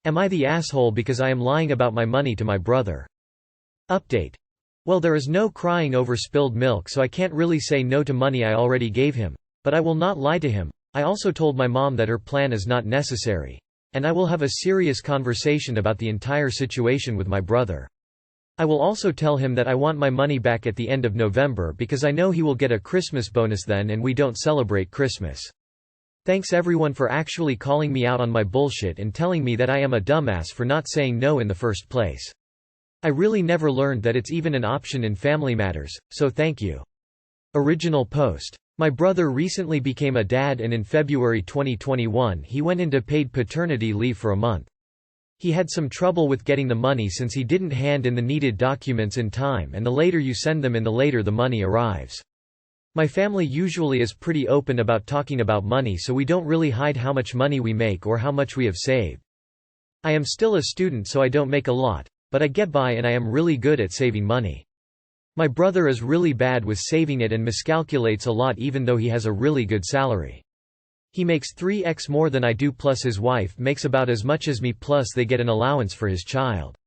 Am I the asshole because I am lying about my money to my brother? Update. Well, there is no crying over spilled milk, so I can't really say no to money I already gave him. But I will not lie to him. I also told my mom that her plan is not necessary. And I will have a serious conversation about the entire situation with my brother. I will also tell him that I want my money back at the end of November because I know he will get a Christmas bonus then and we don't celebrate Christmas. Thanks everyone for actually calling me out on my bullshit and telling me that I am a dumbass for not saying no in the first place. I really never learned that it's even an option in family matters, so thank you. Original post. My brother recently became a dad and in February 2021 he went into paid paternity leave for a month. He had some trouble with getting the money since he didn't hand in the needed documents in time, and the later you send them in the later the money arrives. My family usually is pretty open about talking about money, so we don't really hide how much money we make or how much we have saved. I am still a student, so I don't make a lot, but I get by and I am really good at saving money. My brother is really bad with saving it and miscalculates a lot even though he has a really good salary. He makes 3x more than I do, plus his wife makes about as much as me, plus they get an allowance for his child.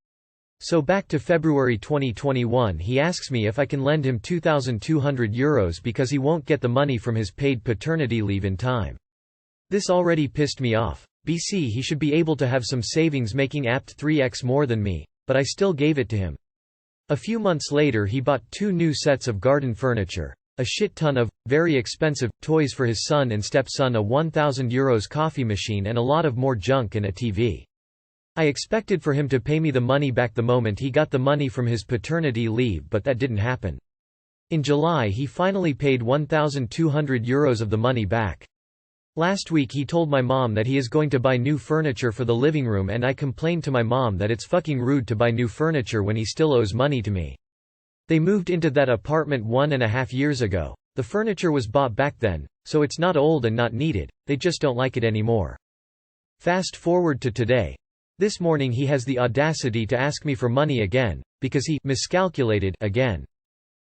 So back to February 2021, he asks me if I can lend him €2,200 because he won't get the money from his paid paternity leave in time. This already pissed me off. BC, he should be able to have some savings making apt 3x more than me, but I still gave it to him. A few months later he bought 2 new sets of garden furniture, a shit ton of, very expensive, toys for his son and stepson, a €1,000 coffee machine and a lot of more junk and a TV. I expected for him to pay me the money back the moment he got the money from his paternity leave, but that didn't happen. In July he finally paid €1,200 of the money back. Last week he told my mom that he is going to buy new furniture for the living room, and I complained to my mom that it's fucking rude to buy new furniture when he still owes money to me. They moved into that apartment 1.5 years ago. The furniture was bought back then, so it's not old and not needed, they just don't like it anymore. Fast forward to today. This morning he has the audacity to ask me for money again, because he miscalculated again.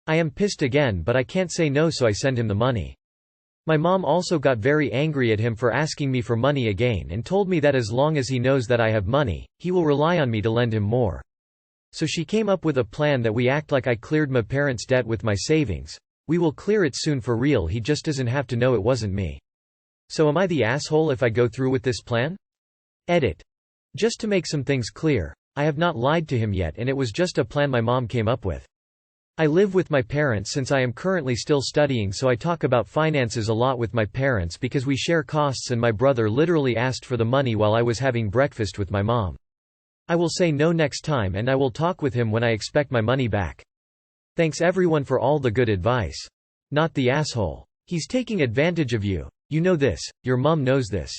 I am pissed again, but I can't say no, so I send him the money. My mom also got very angry at him for asking me for money again and told me that as long as he knows that I have money, he will rely on me to lend him more. So she came up with a plan that we act like I cleared my parents' debt with my savings. We will clear it soon for real, he just doesn't have to know it wasn't me. So am I the asshole if I go through with this plan? Edit. Just to make some things clear, I have not lied to him yet, and it was just a plan my mom came up with. I live with my parents since I am currently still studying, so I talk about finances a lot with my parents because we share costs, and my brother literally asked for the money while I was having breakfast with my mom. I will say no next time, and I will talk with him when I expect my money back. Thanks everyone for all the good advice. Not the asshole. He's taking advantage of you. You know this, your mom knows this.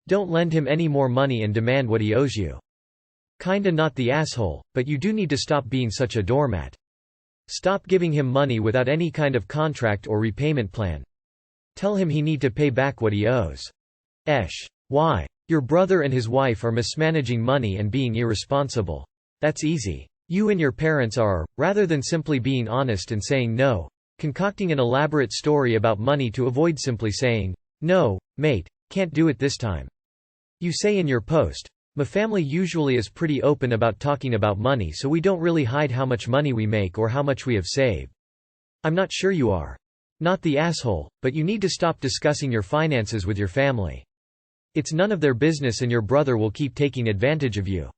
Don't lend him any more money and demand what he owes you. Kinda not the asshole, but you do need to stop being such a doormat. Stop giving him money without any kind of contract or repayment plan. Tell him he need to pay back what he owes. Why? Your brother and his wife are mismanaging money and being irresponsible. That's easy. You and your parents are, rather than simply being honest and saying no, concocting an elaborate story about money to avoid simply saying, "No, mate, can't do it this time." You say in your post, "My family usually is pretty open about talking about money, so we don't really hide how much money we make or how much we have saved." I'm not sure you are. Not the asshole, but you need to stop discussing your finances with your family. It's none of their business, and your brother will keep taking advantage of you.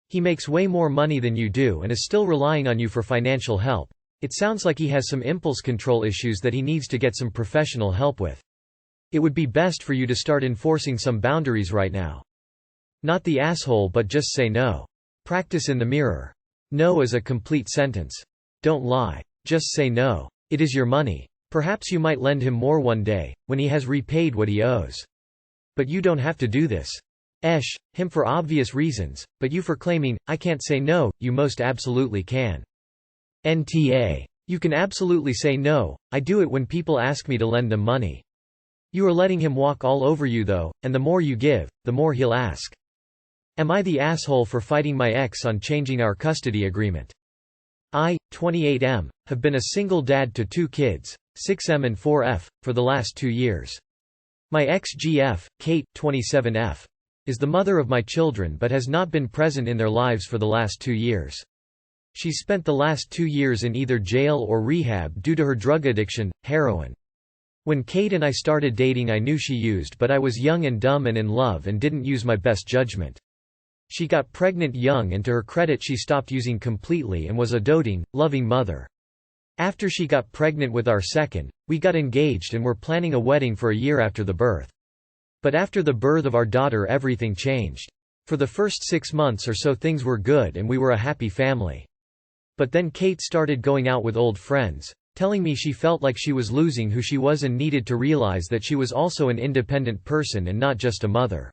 He makes way more money than you do and is still relying on you for financial help. It sounds like he has some impulse control issues that he needs to get some professional help with. It would be best for you to start enforcing some boundaries right now. Not the asshole, but just say no. Practice in the mirror. No is a complete sentence. Don't lie. Just say no. It is your money. Perhaps you might lend him more one day, when he has repaid what he owes. But you don't have to do this. Him for obvious reasons, but you for claiming, "I can't say no." You most absolutely can. NTA. You can absolutely say no. I do it when people ask me to lend them money. You are letting him walk all over you though, and the more you give, the more he'll ask. Am I the asshole for fighting my ex on changing our custody agreement? I, 28M, have been a single dad to 2 kids, 6M and 4F, for the last 2 years. My ex GF, Kate, 27F. is the mother of my children but has not been present in their lives for the last 2 years. She spent the last 2 years in either jail or rehab due to her drug addiction, heroin. When Kate and I started dating I knew she used, but I was young and dumb and in love and didn't use my best judgment. She got pregnant young and to her credit she stopped using completely and was a doting, loving mother. After she got pregnant with our second, we got engaged and were planning a wedding for a year after the birth. But after the birth of our daughter everything changed. For the first 6 months or so things were good and we were a happy family. But then Kate started going out with old friends, telling me she felt like she was losing who she was and needed to realize that she was also an independent person and not just a mother.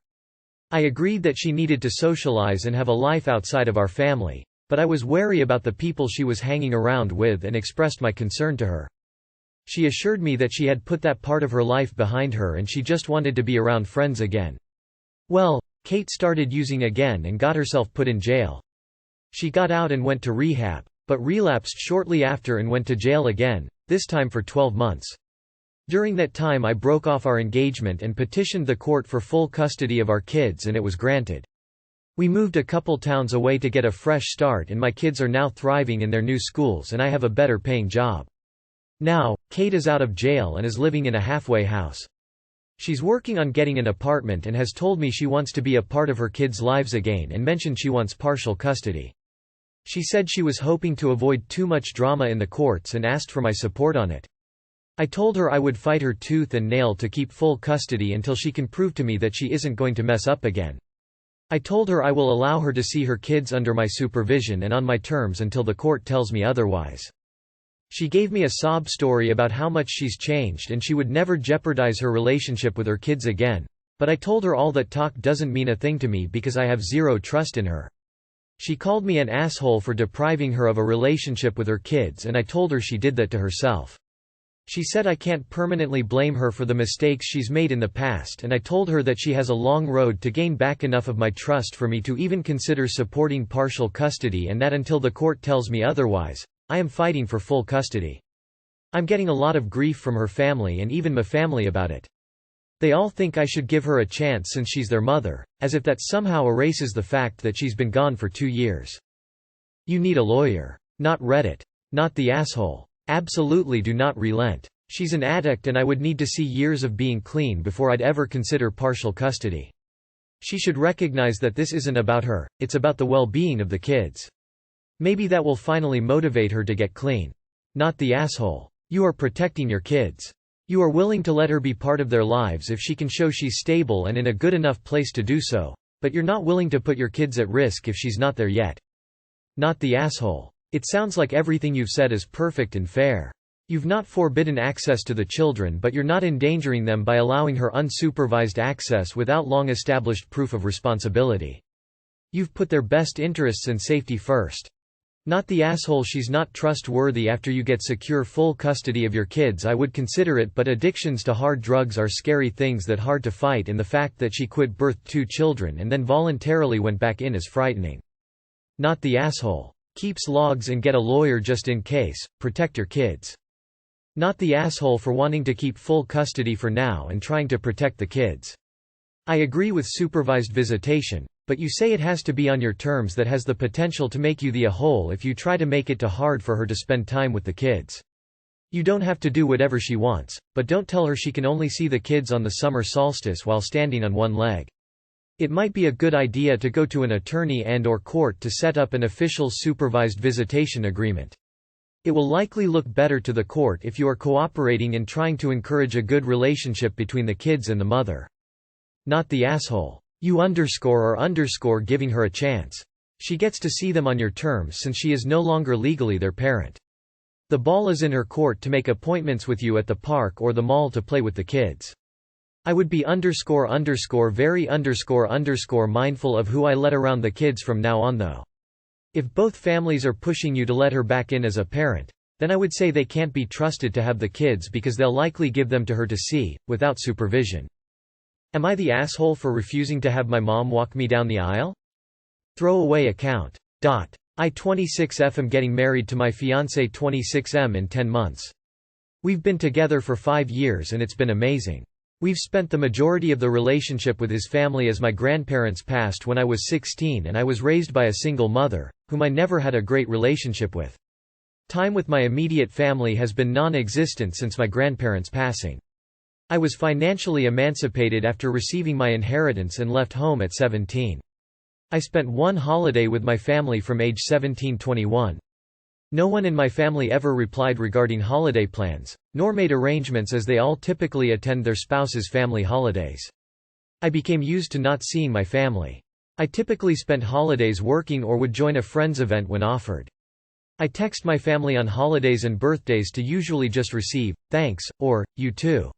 I agreed that she needed to socialize and have a life outside of our family, but I was wary about the people she was hanging around with and expressed my concern to her. She assured me that she had put that part of her life behind her and she just wanted to be around friends again. Well, Kate started using again and got herself put in jail. She got out and went to rehab, but relapsed shortly after and went to jail again, this time for 12 months. During that time I broke off our engagement and petitioned the court for full custody of our kids and it was granted. We moved a couple towns away to get a fresh start and my kids are now thriving in their new schools and I have a better paying job. Now, Kate is out of jail and is living in a halfway house. She's working on getting an apartment and has told me she wants to be a part of her kids' lives again and mentioned she wants partial custody. She said she was hoping to avoid too much drama in the courts and asked for my support on it. I told her I would fight her tooth and nail to keep full custody until she can prove to me that she isn't going to mess up again. I told her I will allow her to see her kids under my supervision and on my terms until the court tells me otherwise. She gave me a sob story about how much she's changed and she would never jeopardize her relationship with her kids again, but I told her all that talk doesn't mean a thing to me because I have zero trust in her. She called me an asshole for depriving her of a relationship with her kids and I told her she did that to herself. She said I can't permanently blame her for the mistakes she's made in the past and I told her that she has a long road to gain back enough of my trust for me to even consider supporting partial custody and that until the court tells me otherwise, I am fighting for full custody. I'm getting a lot of grief from her family and even my family about it. They all think I should give her a chance since she's their mother, as if that somehow erases the fact that she's been gone for 2 years. You need a lawyer. Not Reddit. Not the asshole. Absolutely do not relent. She's an addict and I would need to see years of being clean before I'd ever consider partial custody. She should recognize that this isn't about her, it's about the well-being of the kids. Maybe that will finally motivate her to get clean. Not the asshole. You are protecting your kids. You are willing to let her be part of their lives if she can show she's stable and in a good enough place to do so, but you're not willing to put your kids at risk if she's not there yet. Not the asshole. It sounds like everything you've said is perfect and fair. You've not forbidden access to the children but you're not endangering them by allowing her unsupervised access without long-established proof of responsibility. You've put their best interests and safety first. Not the asshole. She's not trustworthy. After you get secure full custody of your kids I would consider it, but addictions to hard drugs are scary things that hard to fight and the fact that she quit birthed 2 children and then voluntarily went back in is frightening. Not the asshole. Keeps logs and get a lawyer just in case, protect your kids. Not the asshole for wanting to keep full custody for now and trying to protect the kids. I agree with supervised visitation, but you say it has to be on your terms. That has the potential to make you the a-hole if you try to make it too hard for her to spend time with the kids. You don't have to do whatever she wants, but don't tell her she can only see the kids on the summer solstice while standing on one leg. It might be a good idea to go to an attorney and/or court to set up an official supervised visitation agreement. It will likely look better to the court if you are cooperating in trying to encourage a good relationship between the kids and the mother. Not the asshole. You _or giving her a chance. She gets to see them on your terms since she is no longer legally their parent. The ball is in her court to make appointments with you at the park or the mall to play with the kids. I would be very mindful of who I let around the kids from now on though. If both families are pushing you to let her back in as a parent, then I would say they can't be trusted to have the kids because they'll likely give them to her to see, without supervision. Am I the asshole for refusing to have my mom walk me down the aisle? Throw away account. I 26F am getting married to my fiancé 26M in 10 months. We've been together for 5 years and it's been amazing. We've spent the majority of the relationship with his family as my grandparents passed when I was 16 and I was raised by a single mother, whom I never had a great relationship with. Time with my immediate family has been non-existent since my grandparents' passing. I was financially emancipated after receiving my inheritance and left home at 17. I spent one holiday with my family from age 17–21. No one in my family ever replied regarding holiday plans, nor made arrangements as they all typically attend their spouse's family holidays. I became used to not seeing my family. I typically spent holidays working or would join a friend's event when offered. I text my family on holidays and birthdays to usually just receive, "Thanks," or, "You too."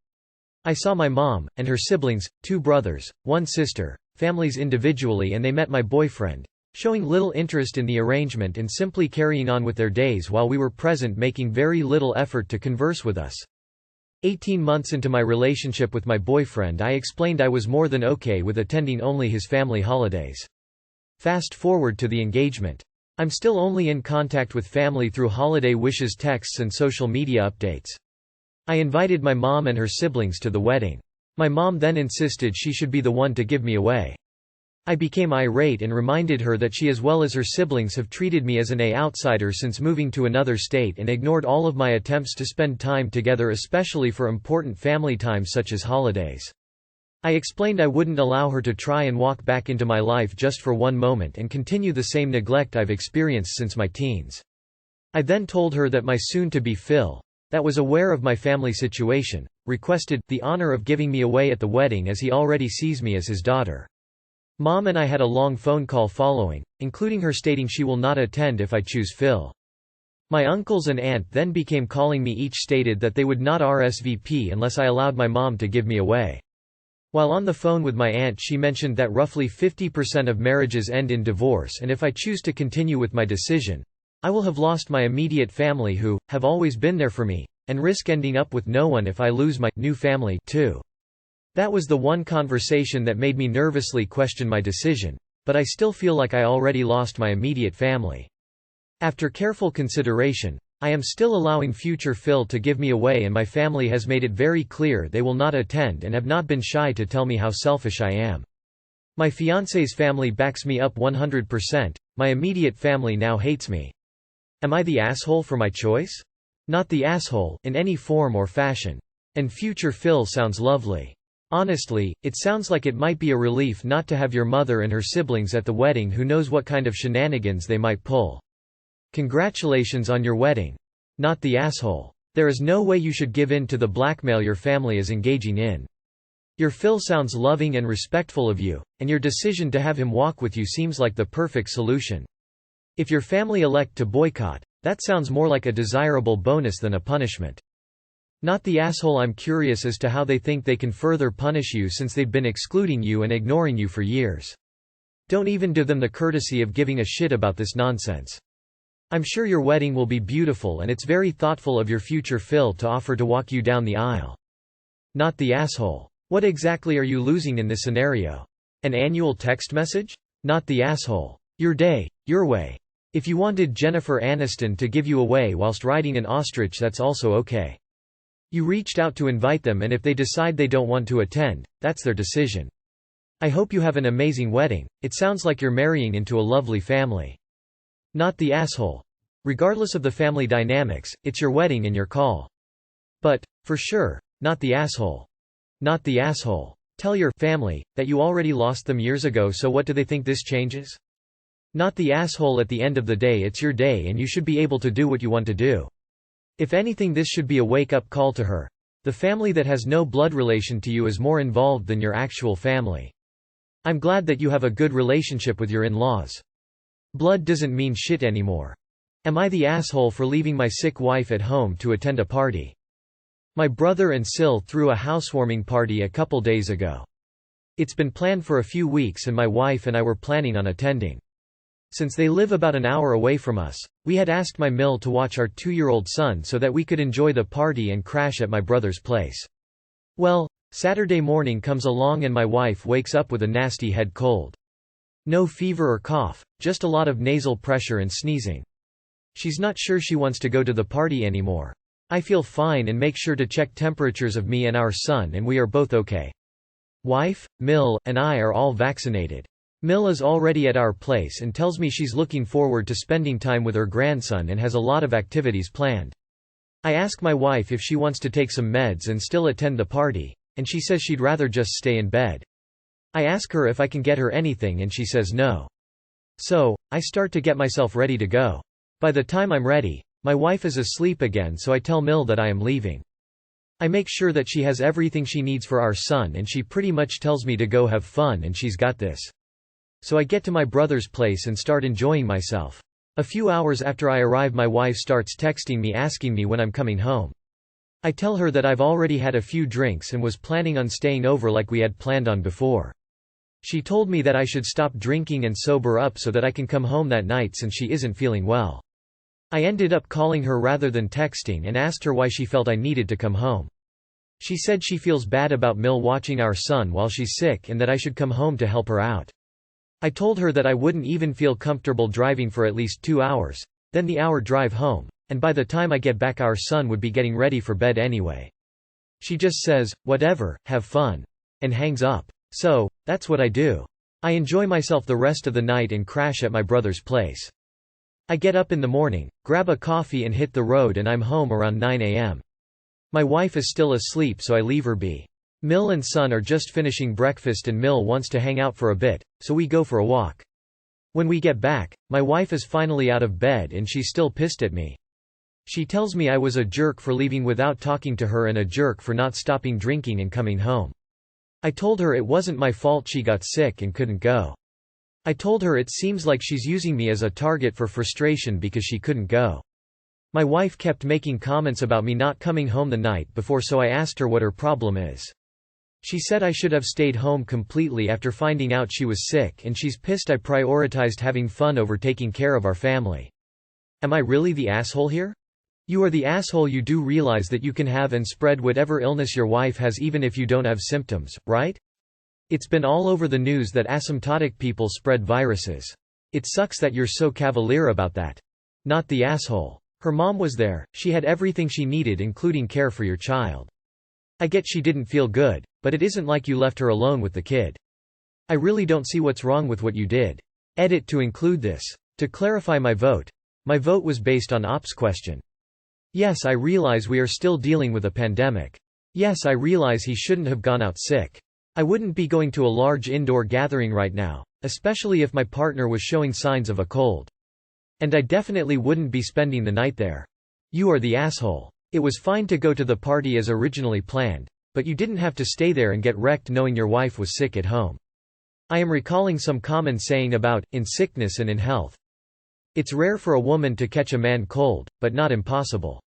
I saw my mom, and her siblings, 2 brothers, 1 sister, families individually, and they met my boyfriend, showing little interest in the arrangement and simply carrying on with their days while we were present, making very little effort to converse with us. 18 months into my relationship with my boyfriend, I explained I was more than okay with attending only his family holidays. Fast forward to the engagement. I'm still only in contact with family through holiday wishes, texts, and social media updates. I invited my mom and her siblings to the wedding. My mom then insisted she should be the one to give me away. I became irate and reminded her that she as well as her siblings have treated me as an outsider since moving to another state and ignored all of my attempts to spend time together, especially for important family times such as holidays. I explained I wouldn't allow her to try and walk back into my life just for one moment and continue the same neglect I've experienced since my teens. I then told her that my soon-to-be Phil, that was aware of my family situation, requested the honor of giving me away at the wedding as he already sees me as his daughter. Mom and I had a long phone call following, including her stating she will not attend if I choose Phil. My uncles and aunt then became calling me, each stated that they would not RSVP unless I allowed my mom to give me away. While on the phone with my aunt, she mentioned that roughly 50% of marriages end in divorce, and if I choose to continue with my decision, I will have lost my immediate family who have always been there for me, and risk ending up with no one if I lose my new family too. That was the one conversation that made me nervously question my decision, but I still feel like I already lost my immediate family. After careful consideration, I am still allowing future Phil to give me away, and my family has made it very clear they will not attend and have not been shy to tell me how selfish I am. My fiancé's family backs me up 100%, my immediate family now hates me. Am I the asshole for my choice? Not the asshole, in any form or fashion. And future Phil sounds lovely. Honestly, it sounds like it might be a relief not to have your mother and her siblings at the wedding. Who knows what kind of shenanigans they might pull. Congratulations on your wedding. Not the asshole. There is no way you should give in to the blackmail your family is engaging in. Your Phil sounds loving and respectful of you, and your decision to have him walk with you seems like the perfect solution. If your family elect to boycott, that sounds more like a desirable bonus than a punishment. Not the asshole. I'm curious as to how they think they can further punish you since they've been excluding you and ignoring you for years. Don't even do them the courtesy of giving a shit about this nonsense. I'm sure your wedding will be beautiful, and it's very thoughtful of your future Phil to offer to walk you down the aisle. Not the asshole. What exactly are you losing in this scenario? An annual text message? Not the asshole. Your day, your way. If you wanted Jennifer Aniston to give you away whilst riding an ostrich, that's also okay. You reached out to invite them, and if they decide they don't want to attend, that's their decision. I hope you have an amazing wedding. It sounds like you're marrying into a lovely family. Not the asshole. Regardless of the family dynamics, it's your wedding and your call. But, for sure, not the asshole. Not the asshole. Tell your family that you already lost them years ago, so what do they think this changes? Not the asshole. At the end of the day, it's your day and you should be able to do what you want to do. If anything, this should be a wake-up call to her. The family that has no blood relation to you is more involved than your actual family. I'm glad that you have a good relationship with your in-laws. Blood doesn't mean shit anymore. Am I the asshole for leaving my sick wife at home to attend a party? My brother and Sil threw a housewarming party a couple days ago. It's been planned for a few weeks and my wife and I were planning on attending. Since they live about an hour away from us, we had asked my mill to watch our 2-year-old son so that we could enjoy the party and crash at my brother's place. Well, Saturday morning comes along and my wife wakes up with a nasty head cold. No fever or cough, just a lot of nasal pressure and sneezing. She's not sure she wants to go to the party anymore. I feel fine and make sure to check temperatures of me and our son, and we are both okay. Wife, Mill, and I are all vaccinated. Mill is already at our place and tells me she's looking forward to spending time with her grandson and has a lot of activities planned. I ask my wife if she wants to take some meds and still attend the party, and she says she'd rather just stay in bed. I ask her if I can get her anything and she says no. So, I start to get myself ready to go. By the time I'm ready, my wife is asleep again, so I tell Mill that I am leaving. I make sure that she has everything she needs for our son, and she pretty much tells me to go have fun and she's got this. So I get to my brother's place and start enjoying myself. A few hours after I arrive, my wife starts texting me asking me when I'm coming home. I tell her that I've already had a few drinks and was planning on staying over like we had planned on before. She told me that I should stop drinking and sober up so that I can come home that night since she isn't feeling well. I ended up calling her rather than texting and asked her why she felt I needed to come home. She said she feels bad about Mill watching our son while she's sick and that I should come home to help her out. I told her that I wouldn't even feel comfortable driving for at least 2 hours, then the hour drive home, and by the time I get back our son would be getting ready for bed anyway. She just says, "Whatever, have fun," and hangs up. So, that's what I do. I enjoy myself the rest of the night and crash at my brother's place. I get up in the morning, grab a coffee and hit the road, and I'm home around 9 a.m. My wife is still asleep, so I leave her be. Mill and son are just finishing breakfast and Mill wants to hang out for a bit, so we go for a walk. When we get back, my wife is finally out of bed and she's still pissed at me. She tells me I was a jerk for leaving without talking to her and a jerk for not stopping drinking and coming home. I told her it wasn't my fault she got sick and couldn't go. I told her it seems like she's using me as a target for frustration because she couldn't go. My wife kept making comments about me not coming home the night before, so I asked her what her problem is. She said I should have stayed home completely after finding out she was sick, and she's pissed I prioritized having fun over taking care of our family. Am I really the asshole here? You are the asshole. You do realize that you can have and spread whatever illness your wife has even if you don't have symptoms, right? It's been all over the news that asymptomatic people spread viruses. It sucks that you're so cavalier about that. Not the asshole. Her mom was there, she had everything she needed including care for your child. I get she didn't feel good, but it isn't like you left her alone with the kid. I really don't see what's wrong with what you did. Edit to include this. To clarify my vote was based on Ops question. Yes, I realize we are still dealing with a pandemic. Yes, I realize he shouldn't have gone out sick. I wouldn't be going to a large indoor gathering right now, especially if my partner was showing signs of a cold. And I definitely wouldn't be spending the night there. You are the asshole. It was fine to go to the party as originally planned, but you didn't have to stay there and get wrecked knowing your wife was sick at home. I am recalling some common saying about, in sickness and in health. It's rare for a woman to catch a man cold, but not impossible.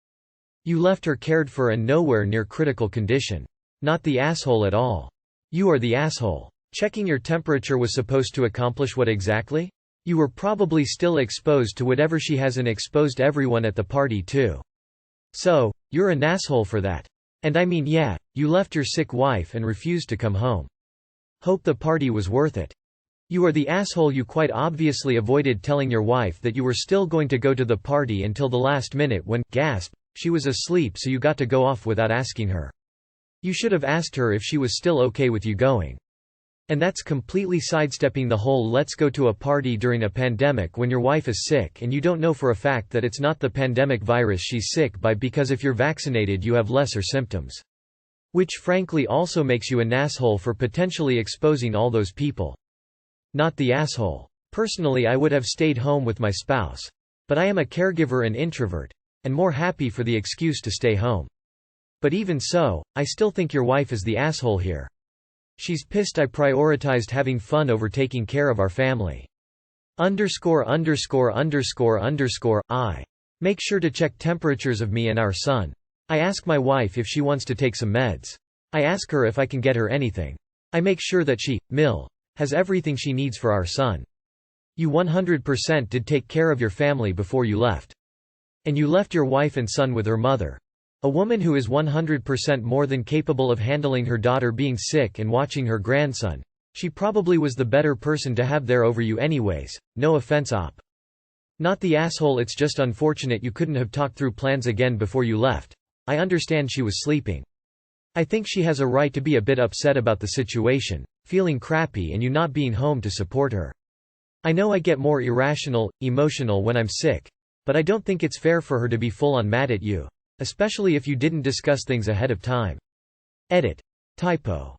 You left her cared for and nowhere near critical condition. Not the asshole at all. You are the asshole. Checking your temperature was supposed to accomplish what exactly? You were probably still exposed to whatever she has and exposed everyone at the party too. So, you're an asshole for that. And I mean, yeah, you left your sick wife and refused to come home. Hope the party was worth it. You are the asshole. You quite obviously avoided telling your wife that you were still going to go to the party until the last minute when, gasp, she was asleep, so you got to go off without asking her. You should have asked her if she was still okay with you going. And that's completely sidestepping the whole let's go to a party during a pandemic when your wife is sick and you don't know for a fact that it's not the pandemic virus she's sick by, because if you're vaccinated you have lesser symptoms. Which frankly also makes you an asshole for potentially exposing all those people. Not the asshole. Personally, I would have stayed home with my spouse. But I am a caregiver and introvert, and more happy for the excuse to stay home. But even so, I still think your wife is the asshole here. She's pissed I prioritized having fun over taking care of our family. I. Make sure to check temperatures of me and our son. I ask my wife if she wants to take some meds. I ask her if I can get her anything. I make sure that she, Mill, has everything she needs for our son. You 100% did take care of your family before you left. And you left your wife and son with her mother. A woman who is 100% more than capable of handling her daughter being sick and watching her grandson. She probably was the better person to have there over you anyways, no offense op. Not the asshole. It's just unfortunate you couldn't have talked through plans again before you left. I understand she was sleeping. I think she has a right to be a bit upset about the situation, feeling crappy and you not being home to support her. I know I get more irrational, emotional when I'm sick, but I don't think it's fair for her to be full-on mad at you. Especially if you didn't discuss things ahead of time. Edit. Typo.